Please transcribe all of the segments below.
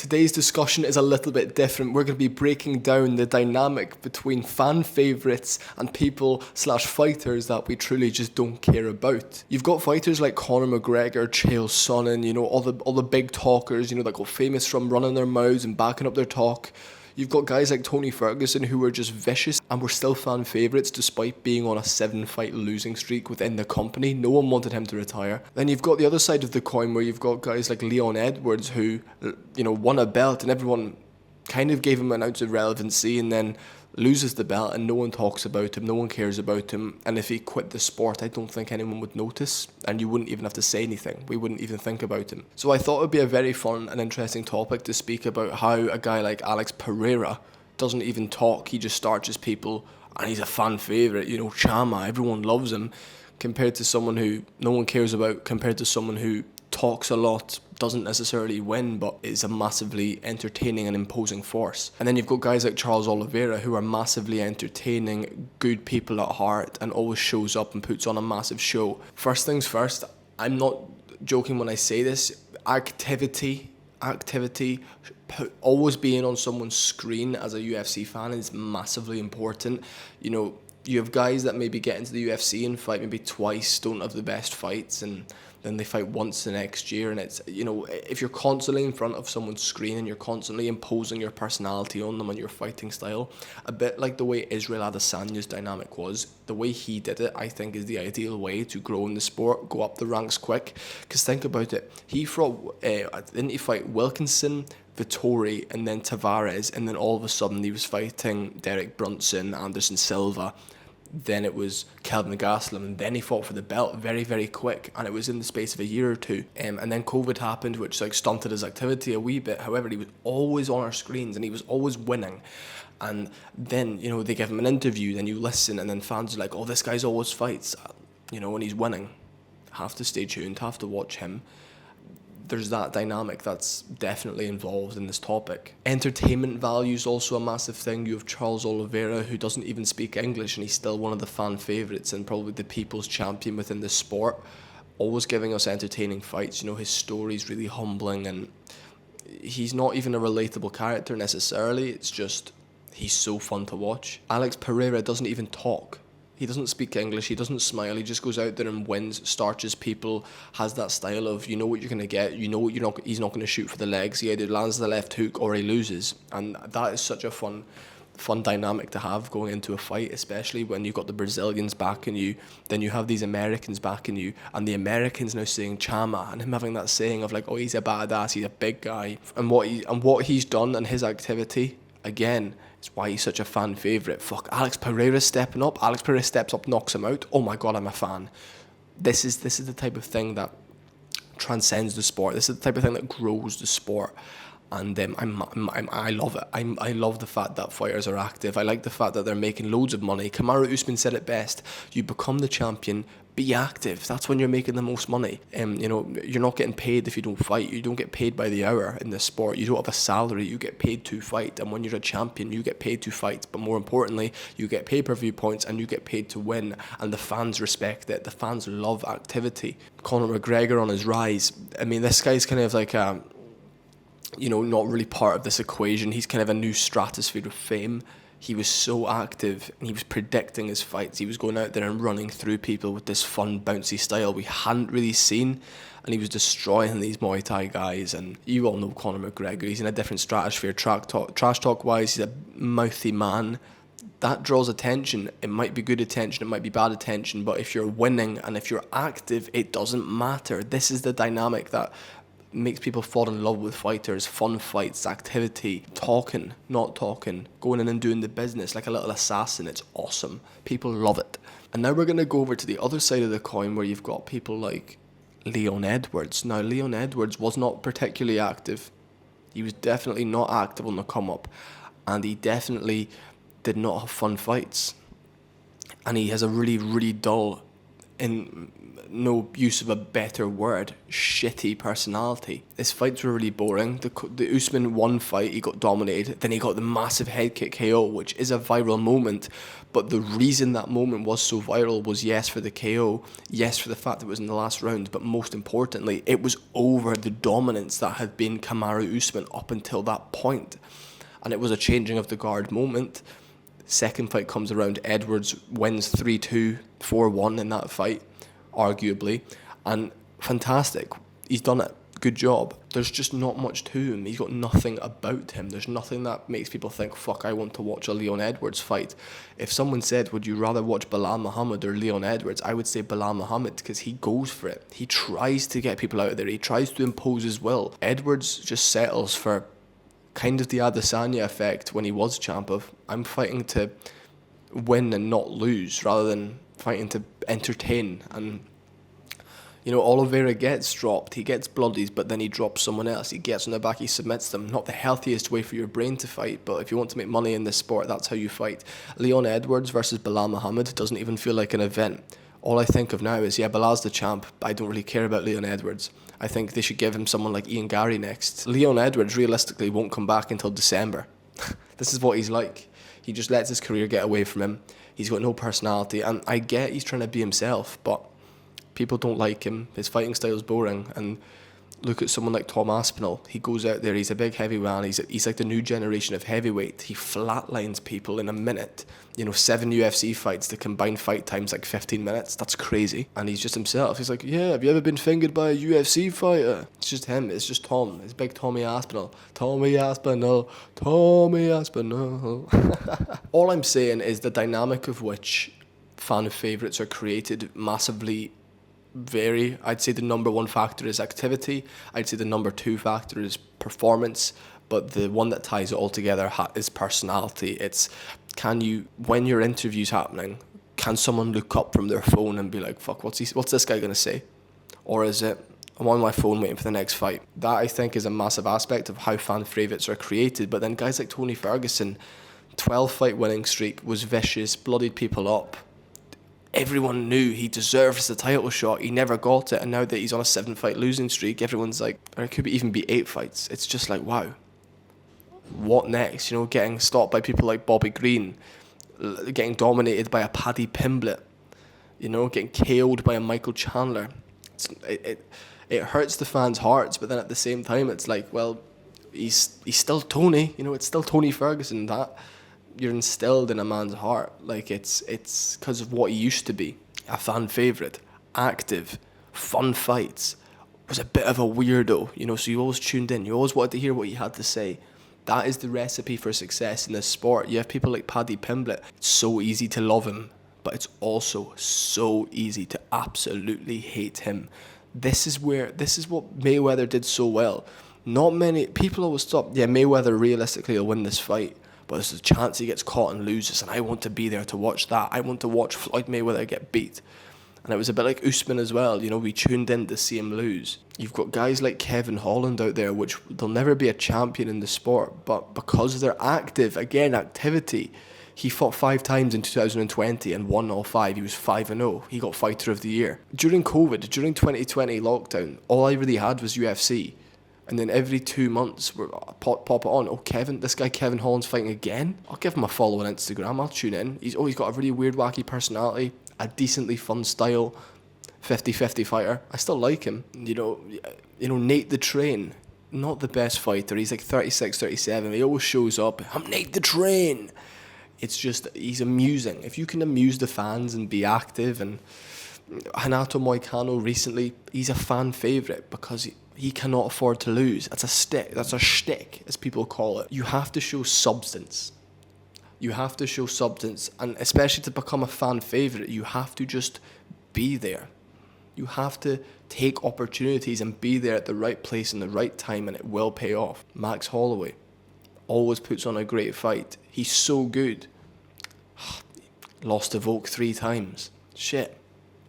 Today's discussion is a little bit different. We're going to be breaking down the dynamic between fan favourites and people/fighters that we truly just don't care about. You've got fighters like Conor McGregor, Chael Sonnen, all the big talkers, that got famous from running their mouths and backing up their talk. You've got guys like Tony Ferguson who were just vicious and were still fan favourites despite being on a 7-fight losing streak within the company. No one wanted him to retire. Then you've got the other side of the coin where you've got guys like Leon Edwards who, won a belt and everyone kind of gave him an ounce of relevancy and then loses the belt and no one talks about him, no one cares about him. And if he quit the sport, I don't think anyone would notice and you wouldn't even have to say anything. We wouldn't even think about him. So I thought it would be a very fun and interesting topic to speak about how a guy like Alex Pereira doesn't even talk. He just starches people and he's a fan favourite. Chama, everyone loves him, compared to someone who no one cares about, compared to someone who talks a lot, doesn't necessarily win, but is a massively entertaining and imposing force. And then you've got guys like Charles Oliveira who are massively entertaining, good people at heart, and always shows up and puts on a massive show. First things first, I'm not joking when I say this, activity, always being on someone's screen as a UFC fan is massively important. You have guys that maybe get into the UFC and fight maybe twice, don't have the best fights, and then they fight once the next year. And it's, if you're constantly in front of someone's screen and you're constantly imposing your personality on them and your fighting style, a bit like the way Israel Adesanya's dynamic was, the way he did it, I think is the ideal way to grow in the sport, go up the ranks quick. Because think about it, didn't he fight Wilkinson, Vittori, and then Tavares, and then all of a sudden he was fighting Derek Brunson, Anderson Silva, then it was Kelvin Gastelum, and then he fought for the belt very, very quick, and it was in the space of a year or two. And then COVID happened, which stunted his activity a wee bit. However, he was always on our screens, and he was always winning. And then, they give him an interview, then you listen, and then fans are like, oh, this guy's always fights, and he's winning. Have to stay tuned, have to watch him. There's that dynamic that's definitely involved in this topic. Entertainment value is also a massive thing. You have Charles Oliveira, who doesn't even speak English, and he's still one of the fan favourites and probably the people's champion within the sport, always giving us entertaining fights. His story's really humbling, and he's not even a relatable character necessarily. It's just, he's so fun to watch. Alex Pereira doesn't even talk. He doesn't speak English, he doesn't smile, he just goes out there and wins, starches people, has that style of, you know what you're going to get, he's not going to shoot for the legs, he either lands the left hook or he loses. And that is such a fun dynamic to have going into a fight, especially when you've got the Brazilians backing you, then you have these Americans backing you, and the Americans now saying Chama, and him having that saying of like, oh, he's a badass, he's a big guy, and what he's done and his activity, again, it's why he's such a fan favourite. Fuck, Alex Pereira stepping up. Alex Pereira steps up, knocks him out. Oh my God, I'm a fan. This is the type of thing that transcends the sport. This is the type of thing that grows the sport. And I love it. I love the fact that fighters are active. I like the fact that they're making loads of money. Kamaru Usman said it best. You become the champion, be active. That's when you're making the most money. You're not getting paid if you don't fight. You don't get paid by the hour in this sport. You don't have a salary. You get paid to fight. And when you're a champion, you get paid to fight. But more importantly, you get pay-per-view points and you get paid to win. And the fans respect it. The fans love activity. Conor McGregor on his rise. I mean, this guy's kind of like a... not really part of this equation. He's kind of a new stratosphere of fame. He was so active and he was predicting his fights. He was going out there and running through people with this fun, bouncy style we hadn't really seen. And he was destroying these Muay Thai guys. And you all know Conor McGregor. He's in a different stratosphere. Trash talk wise, he's a mouthy man. That draws attention. It might be good attention, it might be bad attention. But if you're winning and if you're active, it doesn't matter. This is the dynamic that makes people fall in love with fighters. Fun fights, activity, talking, not talking, going in and doing the business like a little assassin. It's awesome. People love it. And now we're going to go over to the other side of the coin where you've got people like Leon Edwards. Now, Leon Edwards was not particularly active. He was definitely not active on the come up, and he definitely did not have fun fights. And he has a really, really dull in no use of a better word, shitty personality. His fights were really boring. The Usman one fight, he got dominated. Then he got the massive head kick KO, which is a viral moment. But the reason that moment was so viral was, yes, for the KO, yes, for the fact that it was in the last round, but most importantly, it was over the dominance that had been Kamaru Usman up until that point. And it was a changing of the guard moment. Second fight comes around, Edwards wins 3-2, 4-1 in that fight, arguably, and fantastic. He's done it. Good job. There's just not much to him. He's got nothing about him. There's nothing that makes people think, fuck, I want to watch a Leon Edwards fight. If someone said, would you rather watch Bilal Muhammad or Leon Edwards, I would say Bilal Muhammad, because he goes for it. He tries to get people out of there. He tries to impose his will. Edwards just settles for kind of the Adesanya effect when he was champ of, I'm fighting to win and not lose, rather than fighting to entertain. And Oliveira gets dropped, he gets bloodied, but then he drops someone else, he gets on their back, he submits them. Not the healthiest way for your brain to fight, but if you want to make money in this sport, that's how you fight. Leon Edwards versus Bilal Muhammad doesn't even feel like an event. All I think of now is, yeah, Bilal's the champ, but I don't really care about Leon Edwards. I think they should give him someone like Ian Gary next. Leon Edwards realistically won't come back until December. This is what he's like. He just lets his career get away from him. He's got no personality, and I get he's trying to be himself, but people don't like him. His fighting style is boring. And look at someone like Tom Aspinall. He goes out there, he's a big heavyweight, he's like the new generation of heavyweight. He flatlines people in a minute. 7 UFC fights, the combined fight time's like 15 minutes. That's crazy. And he's just himself. He's like, yeah, have you ever been fingered by a UFC fighter? It's just him. It's just Tom. It's big Tommy Aspinall. Tommy Aspinall. Tommy Aspinall. All I'm saying is the dynamic of which fan favourites are created massively vary. I'd say the number one factor is activity. I'd say the number two factor is performance. But the one that ties it all together is personality. It's, when your interview's happening, can someone look up from their phone and be like, fuck, what's this guy going to say? Or is it, I'm on my phone waiting for the next fight? That, I think, is a massive aspect of how fan favourites are created. But then guys like Tony Ferguson, 12-fight winning streak, was vicious, bloodied people up. Everyone knew he deserves the title shot. He never got it. And now that he's on a 7-fight losing streak, everyone's like, or it could even be 8 fights. It's just like, wow. What next? Getting stopped by people like Bobby Green, getting dominated by a Paddy Pimblett, getting KO'd by a Michael Chandler. It hurts the fans' hearts, but then at the same time, it's like, well, he's still Tony. It's still Tony Ferguson. That you're instilled in a man's heart. Like it's because of what he used to be, a fan favourite, active, fun fights. Was a bit of a weirdo, so you always tuned in. You always wanted to hear what he had to say. That is the recipe for success in this sport. You have people like Paddy Pimblett. It's so easy to love him, but it's also so easy to absolutely hate him. This is what Mayweather did so well. Not many people always thought, yeah, Mayweather realistically will win this fight, but there's a chance he gets caught and loses, and I want to be there to watch that. I want to watch Floyd Mayweather get beat. And it was a bit like Usman as well. We tuned in to see him lose. You've got guys like Kevin Holland out there, which they'll never be a champion in the sport, but because they're active, again, activity. He fought 5 times in 2020 and won all 5. He was 5-0. He got Fighter of the Year. During COVID, during 2020 lockdown, all I really had was UFC. And then every 2 months, pop it on. Oh, this guy Kevin Holland's fighting again? I'll give him a follow on Instagram. I'll tune in. He's got a really weird, wacky personality. A decently fun style, 50-50 fighter. I still like him. Nate the Train, not the best fighter. He's like 36, 37. He always shows up. I'm Nate the Train. It's just, he's amusing. If you can amuse the fans and be active, and Renato Moicano recently, he's a fan favourite because he cannot afford to lose. That's a shtick, as people call it. You have to show substance. And especially to become a fan favourite, you have to just be there. You have to take opportunities and be there at the right place in the right time, and it will pay off. Max Holloway always puts on a great fight. He's so good. Lost to Volk 3 times. Shit.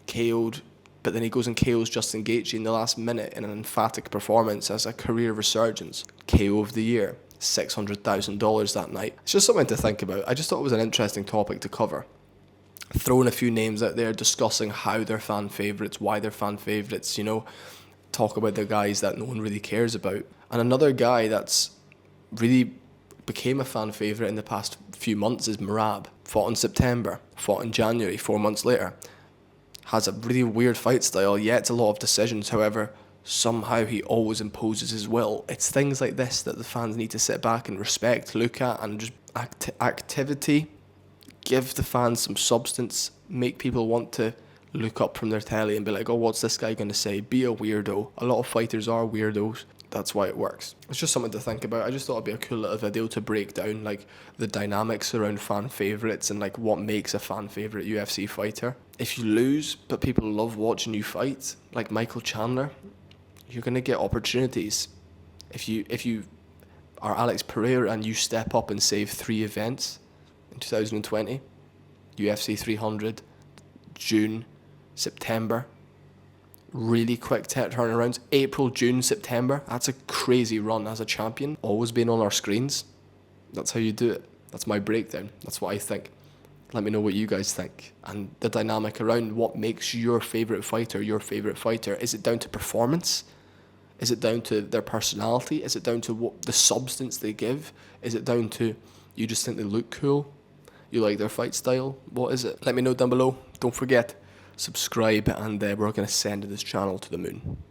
KO'd, but then he goes and KOs Justin Gaethje in the last minute in an emphatic performance as a career resurgence. KO of the year. $600,000 that night. It's just something to think about. I just thought it was an interesting topic to cover. throwing a few names out there, discussing how they're fan favourites, why they're fan favourites, you know, talk about the guys that no one really cares about. And another guy that's really became a fan favourite in the past few months is Merab. Fought in September, fought in January, 4 months later. Has a really weird fight style, yeah, it's a lot of decisions, however, somehow he always imposes his will. It's things like this that the fans need to sit back and respect, look at, and just activity, give the fans some substance, make people want to look up from their telly and be like, oh, what's this guy going to say? Be a weirdo. A lot of fighters are weirdos. That's why it works. It's just something to think about. I just thought it'd be a cool little video to break down like the dynamics around fan favourites and like what makes a fan favourite UFC fighter. If you lose, but people love watching you fight, like Michael Chandler, you're gonna get opportunities. If you are Alex Pereira and you step up and save 3 events in 2020, UFC 300, June, September, really quick turnarounds, April, June, September, that's a crazy run as a champion. Always been on our screens. That's how you do it. That's my breakdown. That's what I think. Let me know what you guys think. And the dynamic around what makes your favourite fighter your favourite fighter. Is it down to performance? Is it down to their personality? Is it down to what the substance they give? Is it down to you just think they look cool? You like their fight style? What is it? Let me know down below. Don't forget, subscribe, and we're going to send this channel to the moon.